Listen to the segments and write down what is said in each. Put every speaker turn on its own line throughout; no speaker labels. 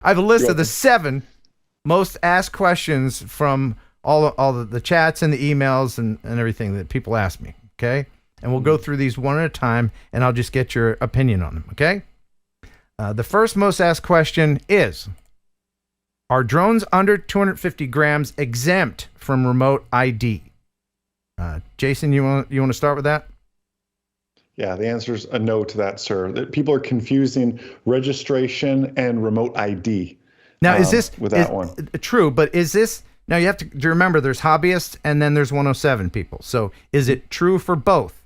I have a list of the 7 most asked questions from all the chats and the emails and everything that people ask me. Okay. And we'll go through these one at a time, and I'll just get your opinion on them. Okay. The first most asked question is, are drones under 250 grams exempt from remote ID? Jason, you want to start with that?
Yeah, the answer is a no to that, sir. That people are confusing registration and remote ID.
Now, is this
with that one
true? But is this now? You have to remember there's hobbyists and then there's 107 people. So is it true for both?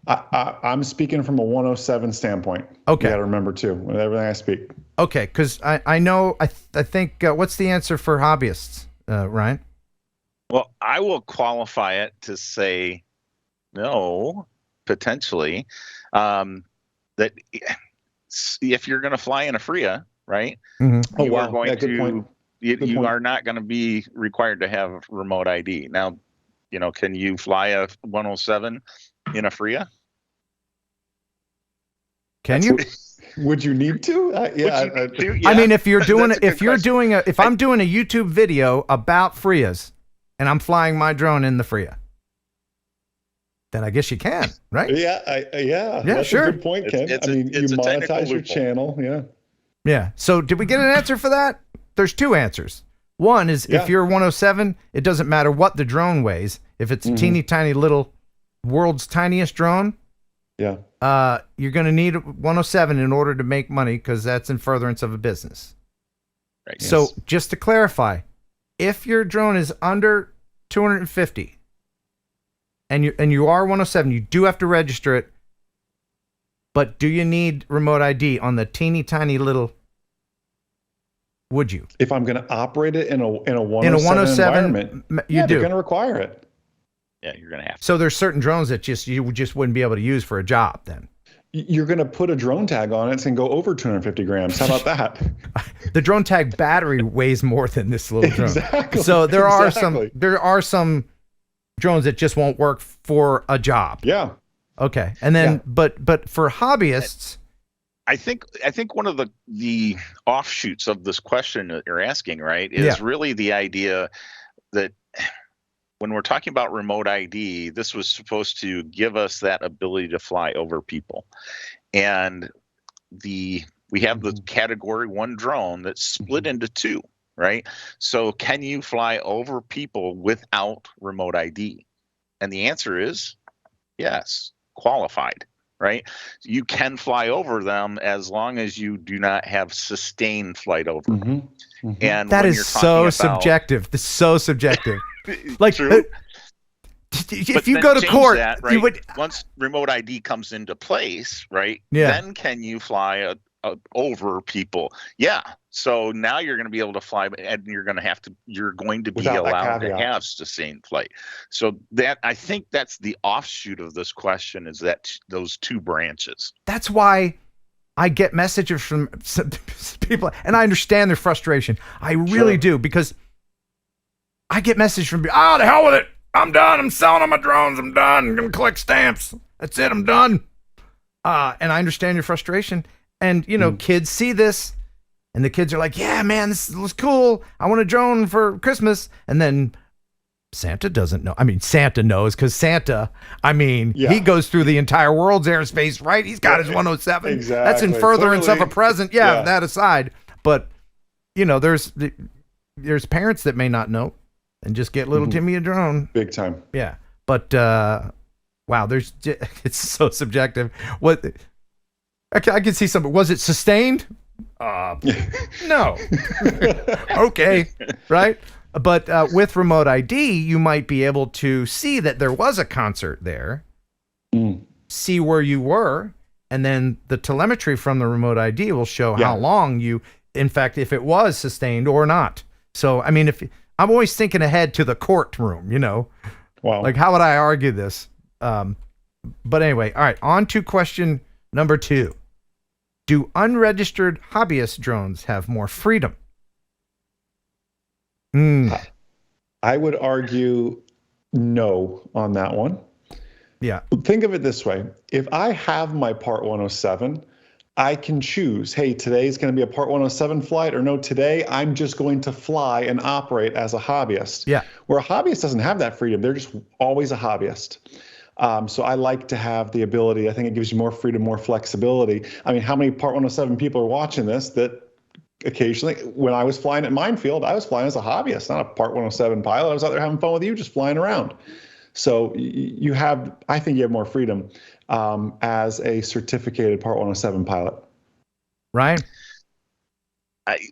I'm speaking from a 107 standpoint.
Okay,
you got to remember too with everything I speak.
Okay, because I know I think what's the answer for hobbyists, Ryan?
Well, I will qualify it to say no, potentially. That if you're going to fly in a FRIA, right?
Mm-hmm.
You are going to. You are not going to be required to have remote ID. Now, can you fly a 107 in a FRIA?
Can you?
Would you need to? Yeah.
I mean, if I'm doing a YouTube video about FRIAs and I'm flying my drone in the FRIA, then I guess you can, right?
Yeah. That's
sure.
a good point, Ken. You monetize your channel. Yeah.
Yeah. So did we get an answer for that? There's 2 answers. One is if you're 107, it doesn't matter what the drone weighs. If it's a teeny tiny little world's tiniest drone, you're going to need 107 in order to make money because that's in furtherance of a business.
Right.
So just to clarify, if your drone is under 250 and you are 107, you do have to register it. But do you need remote ID on the teeny tiny little? Would you?
If I'm going to operate it in a 107 environment,
you do.
They're going to require it.
Yeah, you're going to have to.
So there's certain drones that you just wouldn't be able to use for a job then.
You're going to put a drone tag on it and go over 250 grams. How about that?
The drone tag battery weighs more than this little drone.
Exactly.
So there are some drones that just won't work for a job.
Yeah.
Okay. And then but for hobbyists,
I think one of the offshoots of this question that you're asking, right, is really the idea that when we're talking about remote ID, this was supposed to give us that ability to fly over people. And we have the category 1 drone that's split into 2, right? So can you fly over people without remote ID? And the answer is yes, qualified. Right? You can fly over them as long as you do not have sustained flight over them. And
that is so subjective. This is so subjective. Like,
true.
If you go to court,
that, right? Once remote ID comes into place, right?
Yeah.
Then can you fly over people? Yeah. So now you're going to be able to fly, and you're going to be allowed to have sustained flight. So that, I think that's the offshoot of this question, is that those 2 branches.
That's why I get messages from some people, and I understand their frustration. I really do, because I get messages from people, the hell with it. I'm done. I'm selling all my drones. I'm done. I'm going to collect stamps. That's it. I'm done. And I understand your frustration. And, kids see this, and the kids are like, yeah, man, this looks cool. I want a drone for Christmas. And then Santa doesn't know. I mean, Santa knows, because Santa, he goes through the entire world's airspace, right? He's got his 107.
Exactly.
That's in furtherance of a present. Yeah, that aside. But, there's parents that may not know and just get little Timmy a drone.
Big time.
Yeah. But, wow, it's so subjective. What... I can see something. Was it sustained? No. Okay. Right. But with remote ID, you might be able to see that there was a concert there, see where you were, and then the telemetry from the remote ID will show how long in fact, if it was sustained or not. So, I'm always thinking ahead to the courtroom,
Wow.
Like, how would I argue this? But anyway, all right, on to question number 2. Do unregistered hobbyist drones have more freedom?
I would argue no on that one.
Yeah.
Think of it this way. If I have my Part 107, I can choose, hey, today's going to be a Part 107 flight, or no, today I'm just going to fly and operate as a hobbyist.
Yeah.
Where a hobbyist doesn't have that freedom. They're just always a hobbyist. So I like to have the ability. I think it gives you more freedom, more flexibility. I mean, how many Part 107 people are watching this that occasionally, when I was flying at Minefield, I was flying as a hobbyist, not a Part 107 pilot. I was out there having fun with you, just flying around. So you have, I think you have more freedom as a certificated Part 107 pilot.
Ryan?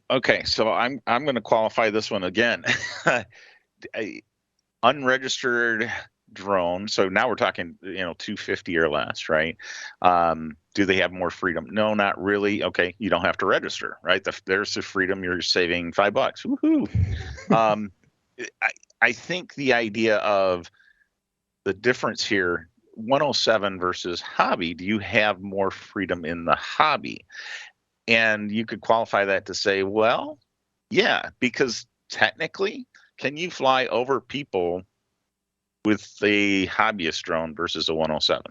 Okay, so I'm going to qualify this one again. A unregistered drone. So now we're talking, 250 or less, right? Do they have more freedom? No, not really. Okay, you don't have to register, right? There's the freedom. You're saving $5. Woohoo! I think the idea of the difference here, 107 versus hobby, do you have more freedom in the hobby? And you could qualify that to say, well, yeah, because technically, can you fly over people with a hobbyist drone versus a 107?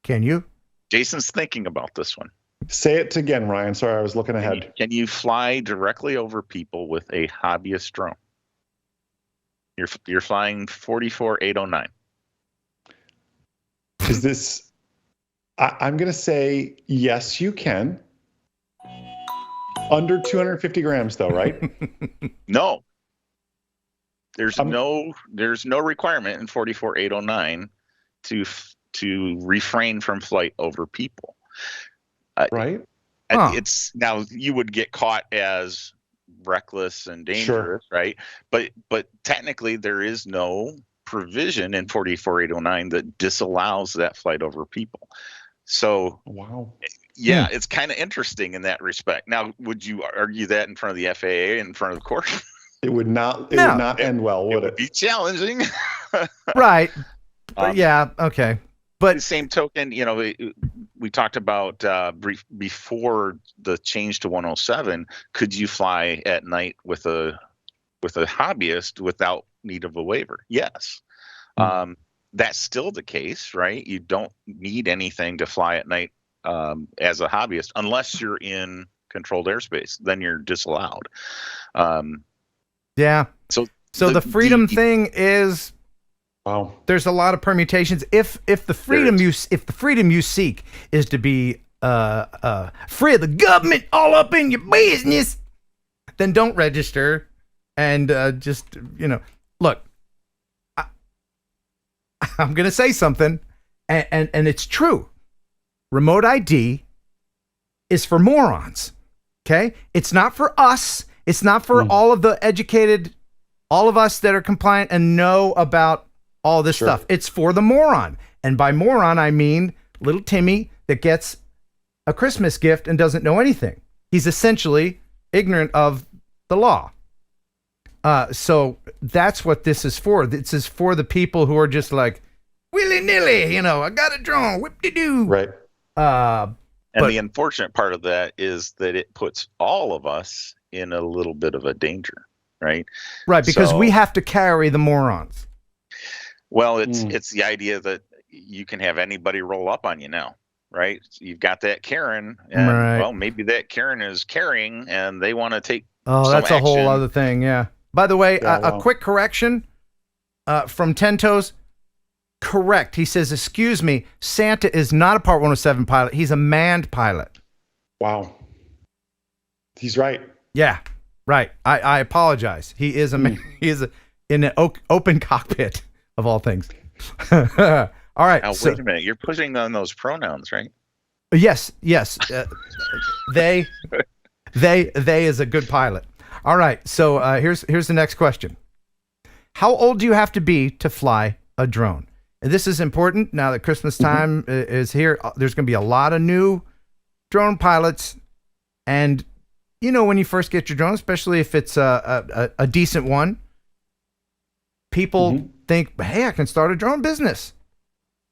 Can you?
Jason's thinking about this one.
Say it again, Ryan. Sorry, I was looking ahead.
Can you fly directly over people with a hobbyist drone? You're flying 44809.
Is this? I'm going to say yes, you can. Under 250 grams, though, right?
No. There's no requirement in 44809 to refrain from flight over people.
Right.
It's now you would get caught as reckless and dangerous,
Sure.
right? But technically there is no provision in 44809 that disallows that flight over people. So
wow.
Yeah, it's kind of interesting in that respect. Now, would you argue that in front of the FAA, in front of the court?
It would not. It would not end well, would it?
Be challenging.
Right. But yeah. Okay. But
same token, we talked about before the change to 107. Could you fly at night with a hobbyist without need of a waiver? Yes. That's still the case, right? You don't need anything to fly at night as a hobbyist unless you're in controlled airspace. Then you're disallowed.
Yeah. So the freedom thing is,
wow.
There's a lot of permutations. If the freedom you seek is to be free of the government all up in your business, then don't register and just look. I'm gonna say something, and it's true. Remote ID is for morons. Okay, it's not for us. It's not for all of the educated, all of us that are compliant and know about all this stuff. It's for the moron. And by moron, I mean little Timmy that gets a Christmas gift and doesn't know anything. He's essentially ignorant of the law. So that's what this is for. This is for the people who are just like, willy-nilly, I got a drone, whip-de-doo.
Right.
And the unfortunate part of that is that it puts all of us in a little bit of a danger, right?
Right, because we have to carry the morons.
Well, it's the idea that you can have anybody roll up on you now, right? You've got that Karen, and well, maybe that Karen is carrying, and they want to take.
Oh, that's a whole other thing. Yeah. By the way, a quick correction from Ten Toes. Correct. He says, "Excuse me, Santa is not a Part 107 pilot. He's a manned pilot."
Wow. He's right.
Yeah. Right. I apologize. He is he is in an open cockpit of all things. All right.
Now, wait a minute. You're pushing on those pronouns, right?
Yes. They is a good pilot. All right. So here's the next question. How old do you have to be to fly a drone? And this is important now that Christmas time is here. There's going to be a lot of new drone pilots. And, when you first get your drone, especially if it's a decent one, people think, hey, I can start a drone business.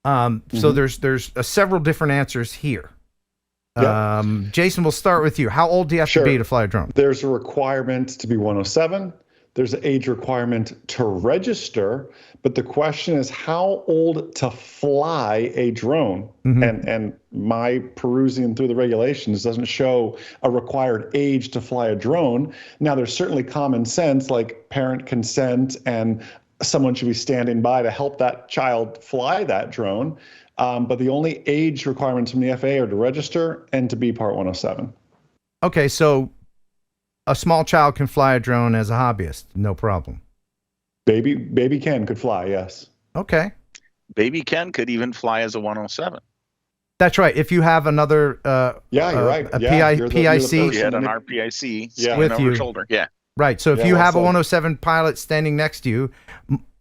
So there's several different answers here. Jason, we'll start with you. How old do you have to be to fly a drone?
There's a requirement to be 107. there's an age requirement to register, but the question is how old to fly a drone? And my perusing through the regulations doesn't show a required age to fly a drone. Now, there's certainly common sense, like parent consent, and someone should be standing by to help that child fly that drone. But the only age requirements from the FAA are to register and to be Part 107.
Okay, so a small child can fly a drone as a hobbyist, no problem.
Baby Ken could fly, yes.
Okay.
Baby Ken could even fly as a 107.
That's right. If you have another
you're right.
A
You're the
PIC
You had an RPIC
with
over
you.
shoulder. Yeah.
Right. So if you have a 107 pilot standing next to you,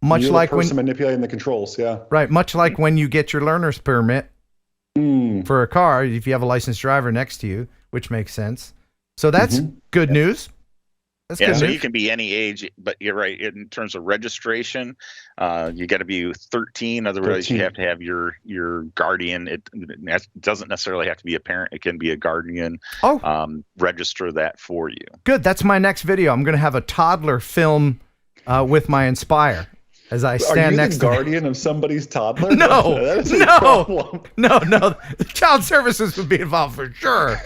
much
you're
like
the person
when
manipulating the controls, yeah.
right, much like when you get your learner's permit for a car, if you have a licensed driver next to you, which makes sense. So that's good news. That's good
So
news.
you can be any age, but you're right. In terms of registration, you got to be 13. Otherwise,
13.
you have to have your guardian. It doesn't necessarily have to be a parent. It can be a guardian. Register that for you.
Good. That's my next video. I'm going to have a toddler film with my Inspire as I stand next to
Are you the guardian of somebody's toddler?
No,
that is a problem.
no. Child services would be involved for sure.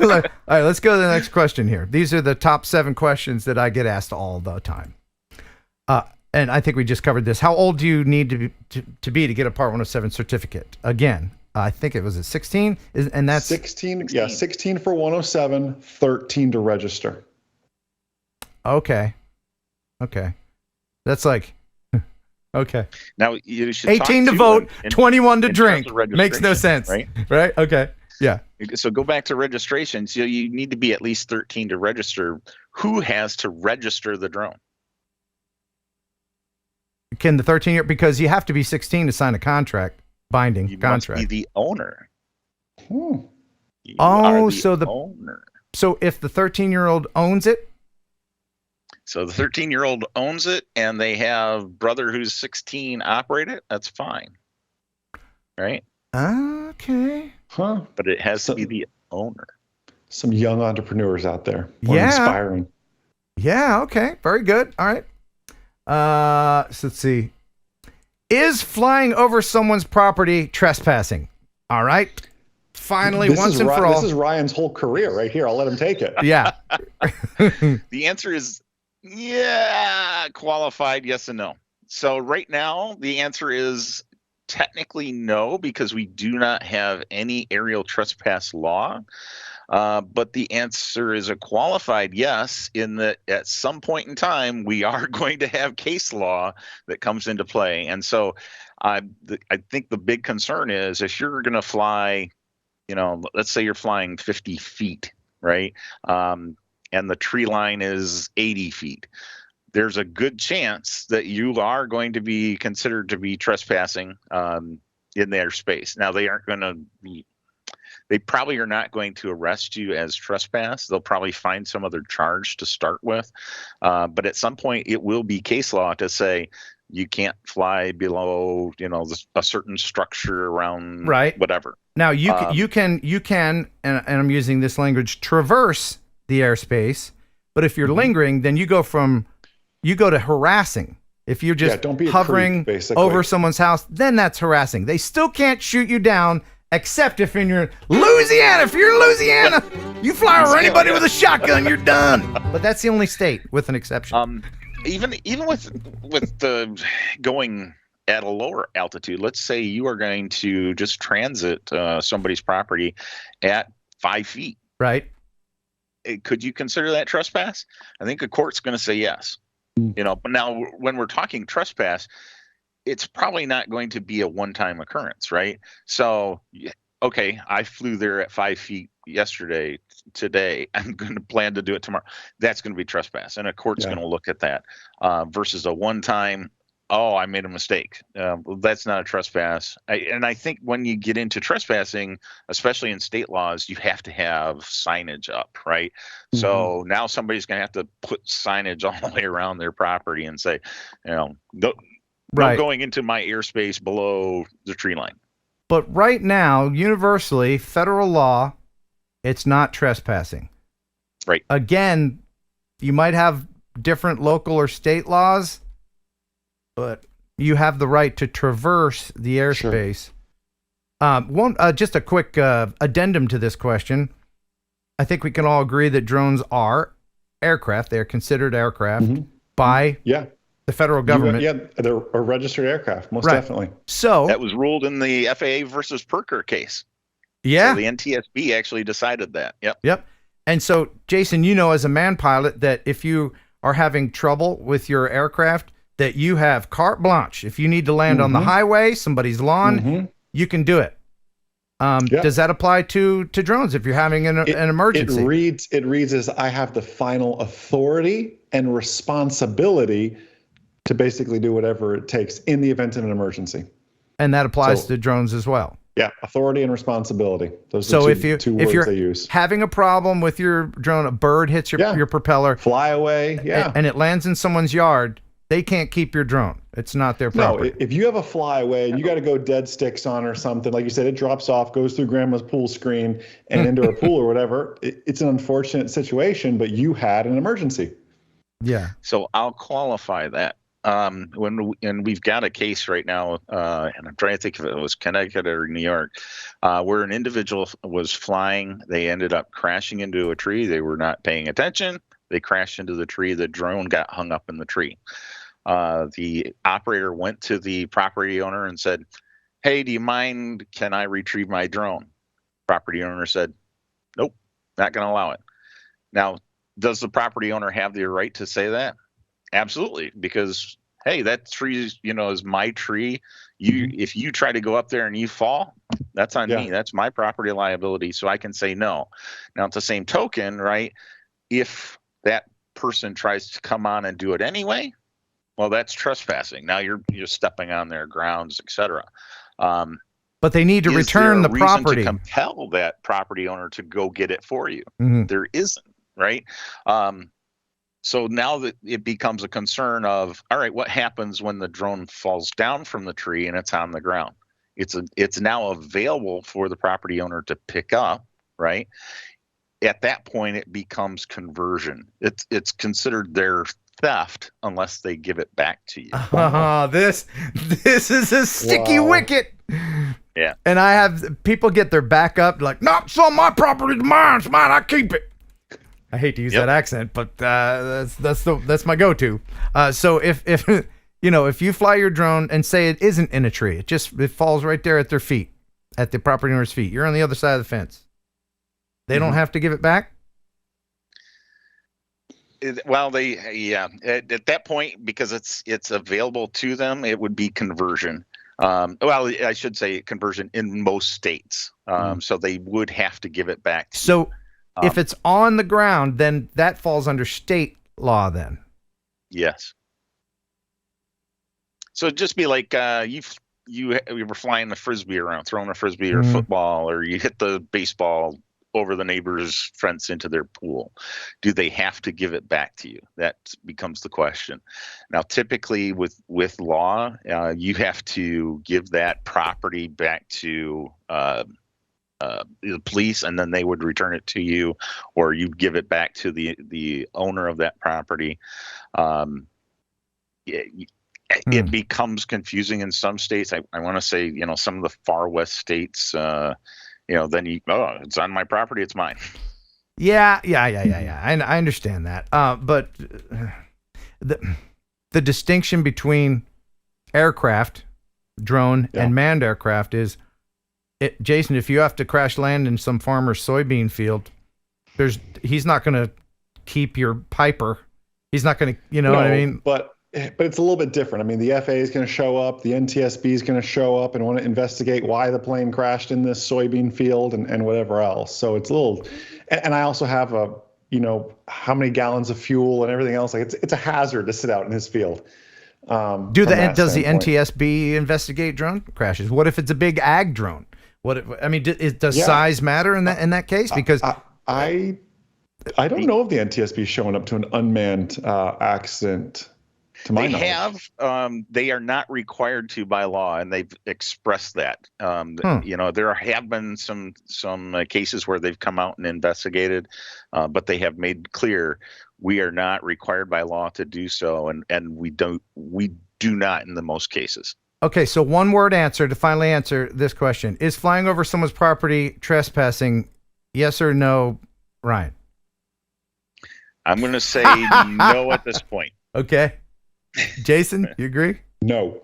All right, let's go to the next question here. These are the top 7 questions that I get asked all the time. And I think we just covered this. How old do you need to be to get a Part 107 certificate? Again, I think it was at 16, and that's
16. Yeah, 16 for 107, 13 to register.
Okay. That's like okay.
Now you should
18 to vote, 21 to drink. Makes no sense,
right?
Right? Okay. Yeah.
So go back to registration. So you need to be at least 13 to register. Who has to register the drone?
Can the 13-year, because you have to be 16 to sign a contract, binding
You
contract.
must be the owner. You
Oh,
are
so the
owner.
So if the 13-year-old owns it,
So the 13-year-old owns it, and they have brother who's 16 operate it. That's fine, right?
okay.
Huh?
But it has to be the owner.
Some young entrepreneurs out there.
Yeah.
Inspiring.
Yeah, okay. Very good. All right. So let's see. Is flying over someone's property trespassing? All right. Finally, once and for all.
This is Ryan's whole career right here. I'll let him take it.
Yeah.
The answer is qualified yes and no. So right now, the answer is technically no, because we do not have any aerial trespass law. But the answer is a qualified yes, in that at some point in time, we are going to have case law that comes into play. And so I think the big concern is if you're going to fly, let's say you're flying 50 feet, right? And the tree line is 80 feet. There's a good chance that you are going to be considered to be trespassing in their space. Now, they probably are not going to arrest you as trespass. They'll probably find some other charge to start with. But at some point, it will be case law to say you can't fly below, a certain structure around whatever.
Now you can, and I'm using this language, traverse the airspace. But if you're lingering, then you go to harassing. If you're just
don't be a
hovering
creep, basically.
over someone's house, then that's harassing. They still can't shoot you down, except if in Louisiana. If you're in Louisiana, you fly over anybody with a shotgun, you're done. But that's the only state with an exception.
Even with the going at a lower altitude, let's say you are going to just transit somebody's property at 5 feet.
Right.
Could you consider that trespass? I think a court's going to say yes. But now when we're talking trespass, it's probably not going to be a one-time occurrence, right? So, okay, I flew there at 5 feet yesterday. Today, I'm going to plan to do it tomorrow. That's going to be trespass, and a court's going to look at that versus a one-time. Oh, I made a mistake. That's not a trespass. I think when you get into trespassing, especially in state laws, you have to have signage up, right? Mm-hmm. So now somebody's going to have to put signage all the way around their property and say, no going into my airspace below the tree line.
But right now, universally, federal law, it's not trespassing.
Right.
Again, you might have different local or state laws, but you have the right to traverse the airspace. Sure. Just a quick addendum to this question. I think we can all agree that drones are aircraft. They are considered aircraft by the federal government.
They're a registered aircraft, most definitely.
So
that was ruled in the FAA versus Perker case.
Yeah.
So the NTSB actually decided that.
Yep. And so, Jason, you know, as a man pilot, that if you are having trouble with your aircraft, that you have carte blanche. If you need to land on the highway, somebody's lawn, you can do it. Does that apply to drones if you're having an emergency?
It reads as I have the final authority and responsibility to basically do whatever it takes in the event of an emergency.
And that applies to drones as well.
Yeah, authority and responsibility. Those are two words they use.
Having a problem with your drone, a bird hits your propeller,
fly away,
and it lands in someone's yard, they can't keep your drone. It's not their property.
No, if you have a flyaway and you got to go dead sticks on or something, like you said, it drops off, goes through grandma's pool screen and into a pool or whatever, it's an unfortunate situation, but you had an emergency.
Yeah.
So I'll qualify that. And we've got a case right now, and I'm trying to think if it was Connecticut or New York, where an individual was flying. They ended up crashing into a tree. They were not paying attention. They crashed into the tree. The drone got hung up in the tree. The operator went to the property owner and said, "Hey, do you mind? Can I retrieve my drone?" Property owner said, "Nope, not going to allow it." Now, does the property owner have the right to say that? Absolutely, because hey, that tree, is my tree. If you try to go up there and you fall, that's on me. That's my property liability. So I can say no. Now, at the same token, right? If that person tries to come on and do it anyway, well, that's trespassing. Now you're stepping on their grounds, etc.
But they need to return the property.
To compel that property owner to go get it for you. There isn't, right? So now that it becomes a concern of, all right, what happens when the drone falls down from the tree and it's on the ground? It's now available for the property owner to pick up, right? At that point, it becomes conversion. It's considered their theft unless they give it back to you.
This is a sticky wicket.
Yeah.
And I have people get their back up like, no, it's on my property, it's mine, I keep it. I hate to use that accent, but that's my go-to. So if you fly your drone and say it isn't in a tree, it falls right there at their feet, at the property owner's feet. You're on the other side of the fence. They don't have to give it back.
At that point, because it's available to them, it would be conversion. I should say conversion in most states. So they would have to give it back to you.
If it's on the ground, then that falls under state law then.
Yes. So it'd just be like you were flying the frisbee around, throwing a frisbee or football, or you hit the baseball over the neighbor's fence into their pool. Do they have to give it back to you? That becomes the question. Now, typically with law, you have to give that property back to the police, and then they would return it to you, or you'd give it back to the owner of that property. It becomes confusing in some states. I want to say, some of the far west states, then it's on my property, it's mine.
Yeah. I understand that. But the distinction between aircraft, drone, and manned aircraft is, Jason, if you have to crash land in some farmer's soybean field, he's not going to keep your Piper. He's not going to, what I mean?
But it's a little bit different. I mean, the FAA is going to show up, the NTSB is going to show up and want to investigate why the plane crashed in this soybean field and whatever else. So it's a little, and I also have how many gallons of fuel and everything else. Like it's a hazard to sit out in his field. Does
the NTSB investigate drone crashes? What if it's a big ag drone? Does size matter in that case? Because
I don't know if the NTSB is showing up to an unmanned accident. to my
They
knowledge.
have. They are not required to by law, and they've expressed that. You know, there have been some cases where they've come out and investigated, but they have made clear we are not required by law to do so, and we do not in the most cases.
Okay, so one word answer to finally answer this question: is flying over someone's property trespassing? Yes or no, Ryan?
I'm going to say no at this point.
Okay. Jason, you agree?
No.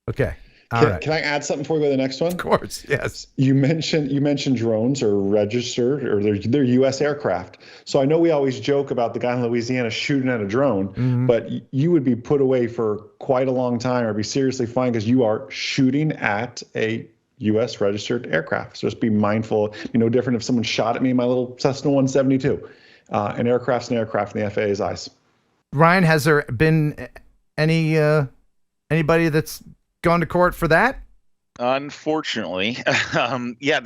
Okay. All right.
Can I add something before we go to the next one?
Of course, yes.
You mentioned drones are registered, or they're U.S. aircraft. So I know we always joke about the guy in Louisiana shooting at a drone, but you would be put away for quite a long time or be seriously fined because you are shooting at a U.S. registered aircraft. So just be mindful. No different if someone shot at me in my little Cessna 172. An aircraft's an aircraft in the FAA's eyes. Ryan,
has there been anybody that's gone to court for that?
Unfortunately, yeah.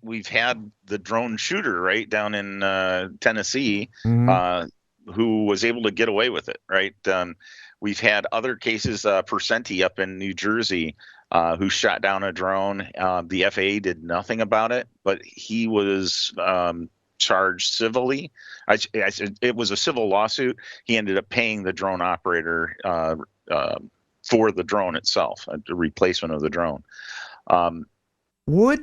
We've had the drone shooter right down in Tennessee, who was able to get away with it. Right. We've had other cases. Percenti up in New Jersey, who shot down a drone. The FAA did nothing about it, but he was charged civilly. It was a civil lawsuit. He ended up paying the drone operator for the drone itself, a replacement of the drone.
Would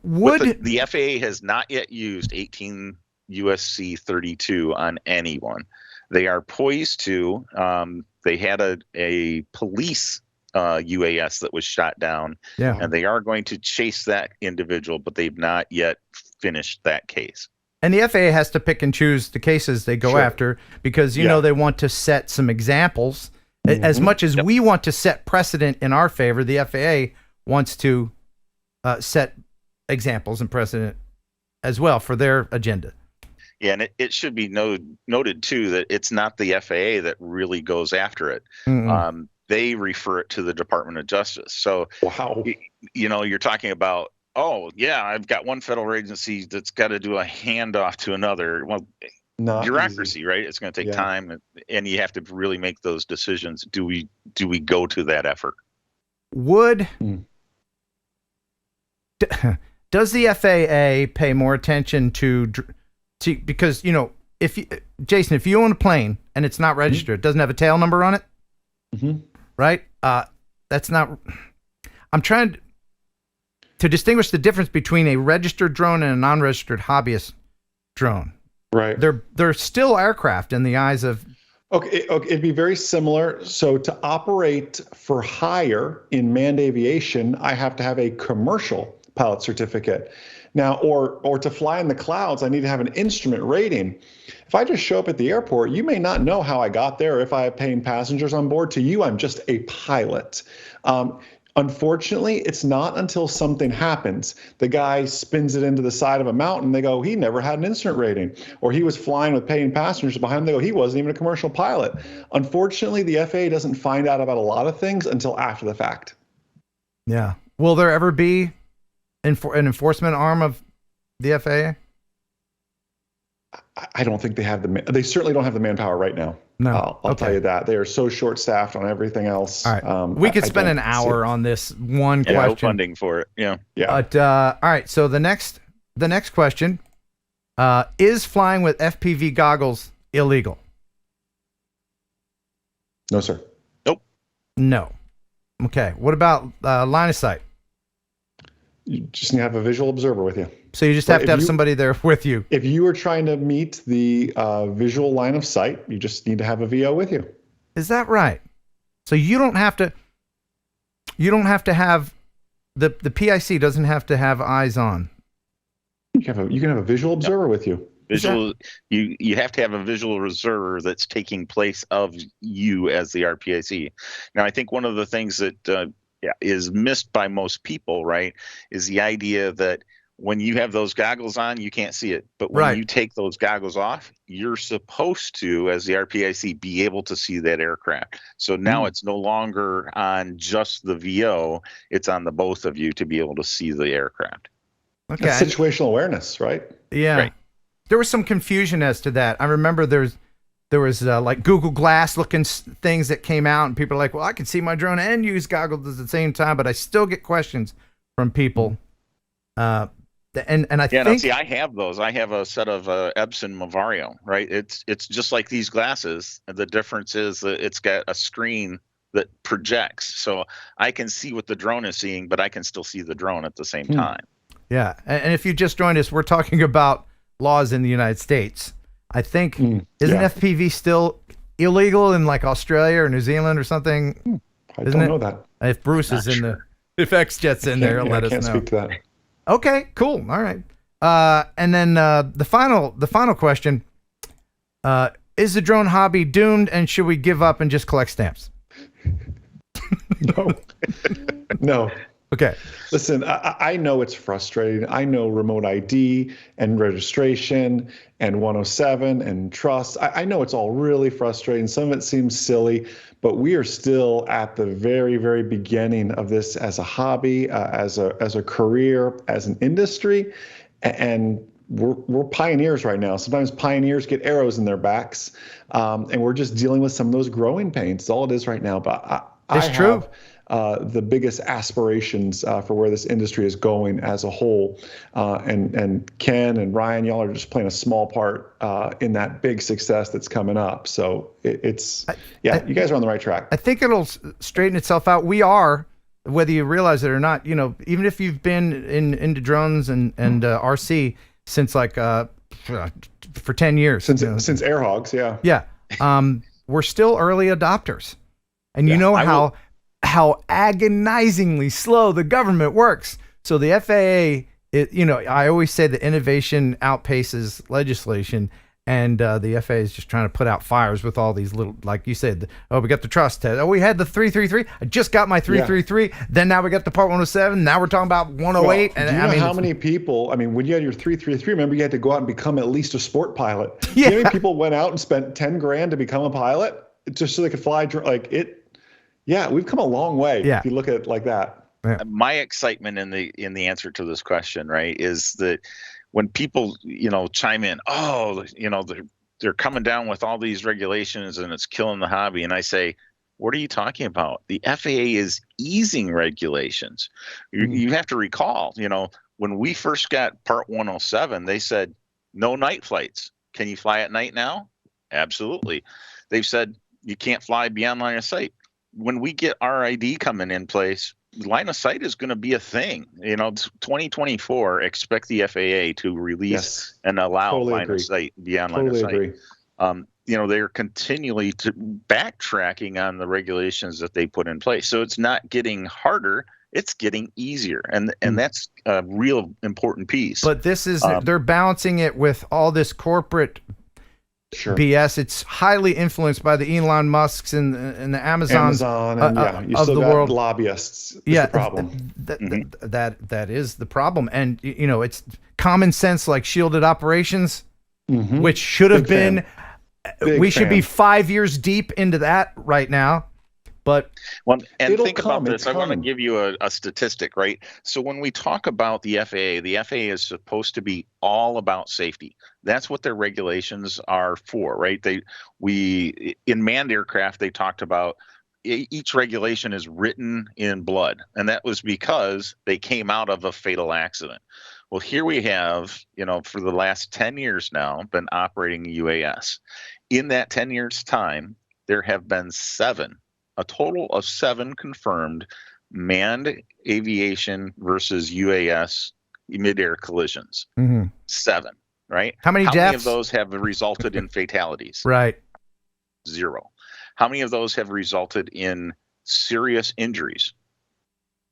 the FAA has not yet used 18 USC 32 on anyone. They are poised to. They had a police UAS that was shot down, and they are going to chase that individual, but they've not yet finished that case.
And the FAA has to pick and choose the cases they go after because, you know, they want to set some examples. As much as we want to set precedent in our favor, the FAA wants to set examples and precedent as well for their agenda.
Yeah, and it should be noted, too, that it's not the FAA that really goes after it. They refer it to the Department of Justice. So, you're talking about, I've got one federal agency that's got to do a handoff to another. Well, not bureaucracy, easy. Right? It's going to take time, and you have to really make those decisions. Do we go to that effort?
Does the FAA pay more attention to because Jason, if you own a plane and it's not registered, it doesn't have a tail number on it, right? That's not. I'm trying to distinguish the difference between a registered drone and a non-registered hobbyist drone.
Right.
They're still aircraft in the eyes of.
Okay, it'd be very similar. So to operate for hire in manned aviation, I have to have a commercial pilot certificate. Now, or to fly in the clouds, I need to have an instrument rating. If I just show up at the airport, you may not know how I got there. If I have paying passengers on board, to you, I'm just a pilot. Unfortunately, it's not until something happens. The guy spins it into the side of a mountain. They go, he never had an instrument rating. Or he was flying with paying passengers behind him. They go, he wasn't even a commercial pilot. Unfortunately, the FAA doesn't find out about a lot of things until after the fact.
Yeah. Will there ever be an enforcement arm of the FAA?
I don't think they have they certainly don't have the manpower right now.
No,
I'll tell you that. They are so short-staffed on everything else.
All right. We could spend an hour on this one question.
No funding for it. Yeah.
But all right. So the next question is flying with FPV goggles illegal?
No, sir.
Nope.
No. Okay. What about line of sight?
You just need to have a visual observer with you.
So you just have to have somebody there with you.
If you are trying to meet the visual line of sight, you just need to have a VO with you.
Is that right? So you don't have to have the PIC doesn't have to have eyes on.
You can have a visual observer with you.
You have to have a visual observer that's taking place of you as the RPIC. Now, I think one of the things that is missed by most people, right, is the idea that when you have those goggles on, you can't see it. But when you take those goggles off, you're supposed to, as the RPIC, be able to see that aircraft. So now it's no longer on just the VO. It's on the both of you to be able to see the aircraft.
Okay. That's situational awareness, right?
Yeah. Right. There was some confusion as to that. I remember there was like Google Glass looking things that came out, and people are like, well, I can see my drone and use goggles at the same time, but I still get questions from people. And I think,
no, see, I have those. I have a set of Epson Mavario, right? It's just like these glasses. The difference is that it's got a screen that projects, so I can see what the drone is seeing, but I can still see the drone at the same time.
Yeah, and if you just joined us, we're talking about laws in the United States. I think isn't FPV still illegal in like Australia or New Zealand or something?
I don't know that.
If Bruce is in if XJet's in there, let us know.
I can't speak to that.
Okay, cool. All right. And then the final question: is the drone hobby doomed, and should we give up and just collect stamps?
No.
Okay.
Listen, I know it's frustrating. I know remote ID and registration and 107 and trust. I know it's all really frustrating. Some of it seems silly, but we are still at the very, very beginning of this as a hobby, as a career, as an industry, and we're pioneers right now. Sometimes pioneers get arrows in their backs, and we're just dealing with some of those growing pains. That's all it is right now. But I have the biggest aspirations for where this industry is going as a whole. And Ken and Ryan, y'all are just playing a small part in that big success that's coming up. So you guys are on the right track.
I think it'll straighten itself out. We are, whether you realize it or not, even if you've been into drones and RC since like for 10 years.
Since Air Hogs, yeah.
Yeah. We're still early adopters. And you know how agonizingly slow the government works. So the FAA, I always say that innovation outpaces legislation, and the FAA is just trying to put out fires with all these little, like you said, we got the trust test. Oh, we had the 333. I just got my 333. Yeah. Then now we got the Part 107. Now we're talking about 108.
Well, do you know how many people, when you had your 333, remember you had to go out and become at least a sport pilot.
Yeah.
You know how many people went out and spent $10,000 to become a pilot just so they could fly Yeah, we've come a long way. If you look at it like that.
Yeah. My excitement in the answer to this question, right, is that when people, chime in, they're coming down with all these regulations and it's killing the hobby. And I say, what are you talking about? The FAA is easing regulations. You have to recall, when we first got Part 107, they said, no night flights. Can you fly at night now? Absolutely. They've said you can't fly beyond line of sight. When we get RID coming in place, line of sight is going to be a thing. 2024, expect the FAA to release and allow line of sight beyond line of sight. They're continually backtracking on the regulations that they put in place. So it's not getting harder, it's getting easier. And that's a real important piece.
But this is, they're balancing it with all this corporate BS. It's highly influenced by the Elon Musks and the Amazon
and you
of
still
the
got
world.
Lobbyists. The problem.
That is the problem. And it's common sense, like shielded operations, which should have been. We should be 5 years deep into that right now. But
think about this. I want to give you a statistic, right? So when we talk about the FAA is supposed to be all about safety. That's what their regulations are for, right? In manned aircraft, they talked about each regulation is written in blood, and that was because they came out of a fatal accident. Well, here we have, for the last 10 years now, been operating UAS. In that 10 years' time, there have been a total of 7 confirmed manned aviation versus UAS mid-air collisions. 7, right?
How many
deaths? Many of those have resulted in fatalities?
Right.
0. How many of those have resulted in serious injuries?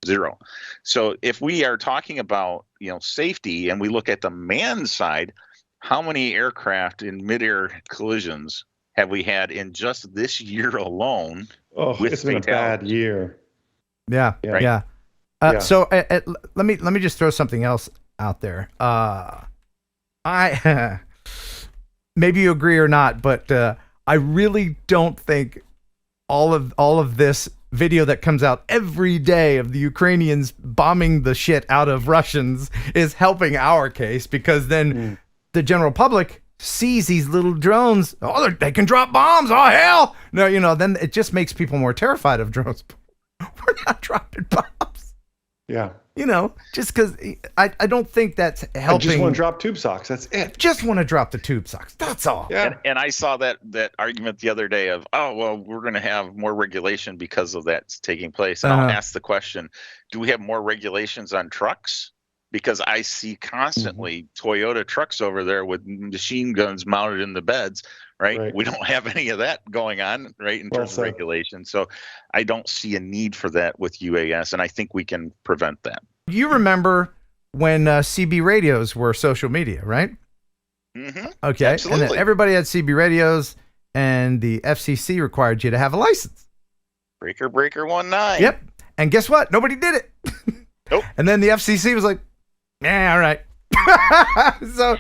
0. So if we are talking about, safety and we look at the manned side, how many aircraft in mid-air collisions have we had in just this year alone?
It's been a bad year.
Yeah. So let me just throw something else out there. I maybe you agree or not, but I really don't think all of this video that comes out every day of the Ukrainians bombing the shit out of Russians is helping our case, because then the general public sees these little drones. Oh, they can drop bombs. Oh, hell. No, then it just makes people more terrified of drones. We're not dropping bombs.
Yeah.
Just because I don't think that's helping.
I just want to drop tube socks. That's it.
Just want to drop the tube socks. That's all.
Yeah.
And I saw that argument the other day of, oh, well, we're going to have more regulation because of that taking place. And I'll ask the question, do we have more regulations on trucks? Because I see constantly Toyota trucks over there with machine guns mounted in the beds, right? We don't have any of that going on, right, in terms of regulation. So I don't see a need for that with UAS, and I think we can prevent that.
You remember when CB radios were social media, right?
Mm-hmm.
Okay.
Absolutely.
And then everybody had CB radios, and the FCC required you to have a license.
Breaker 19.
Yep. And guess what? Nobody did it.
Nope.
And then the FCC was like, yeah, all right. So,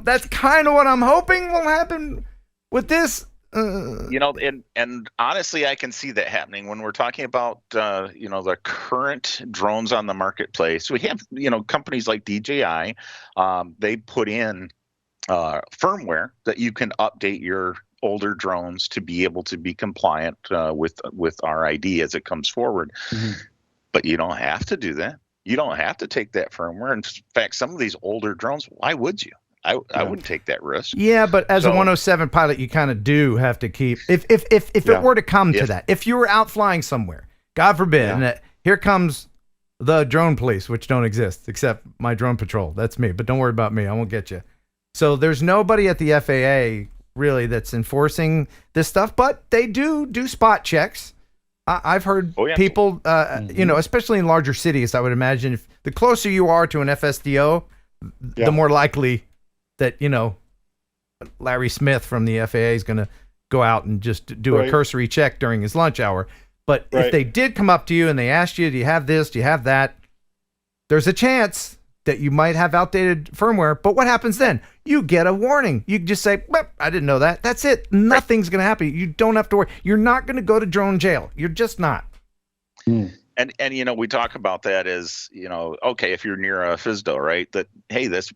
that's kind of what I'm hoping will happen with this.
And honestly, I can see that happening when we're talking about, the current drones on the marketplace. We have, companies like DJI, they put in firmware that you can update your older drones to be able to be compliant with RID as it comes forward. Mm-hmm. But you don't have to do that. You don't have to take that firmware. In fact, some of these older drones, why would you? I wouldn't take that risk.
Yeah, but as a 107 pilot, you kind of do have to keep. If it were to come to that, if you were out flying somewhere, God forbid, and here comes the drone police, which don't exist except my drone patrol. That's me. But don't worry about me. I won't get you. So there's nobody at the FAA really that's enforcing this stuff, but they do spot checks. I've heard people, especially in larger cities, I would imagine if the closer you are to an FSDO, the more likely that, Larry Smith from the FAA is going to go out and just do a cursory check during his lunch hour. But if they did come up to you and they asked you, do you have this? Do you have that? There's a chance that you might have outdated firmware. But what happens then? You get a warning. You just say, I didn't know that. That's it. Nothing's going to happen. You don't have to worry. You're not going to go to drone jail. You're just not.
And we talk about that as, okay, if you're near a FSDO, right, that, hey, this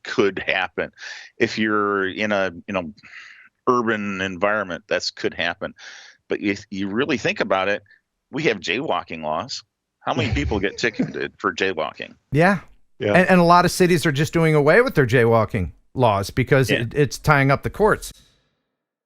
could happen. If you're in a, urban environment, that could happen. But if you really think about it, we have jaywalking laws. How many people get ticketed for jaywalking?
Yeah. And a lot of cities are just doing away with their jaywalking laws because it's tying up the courts.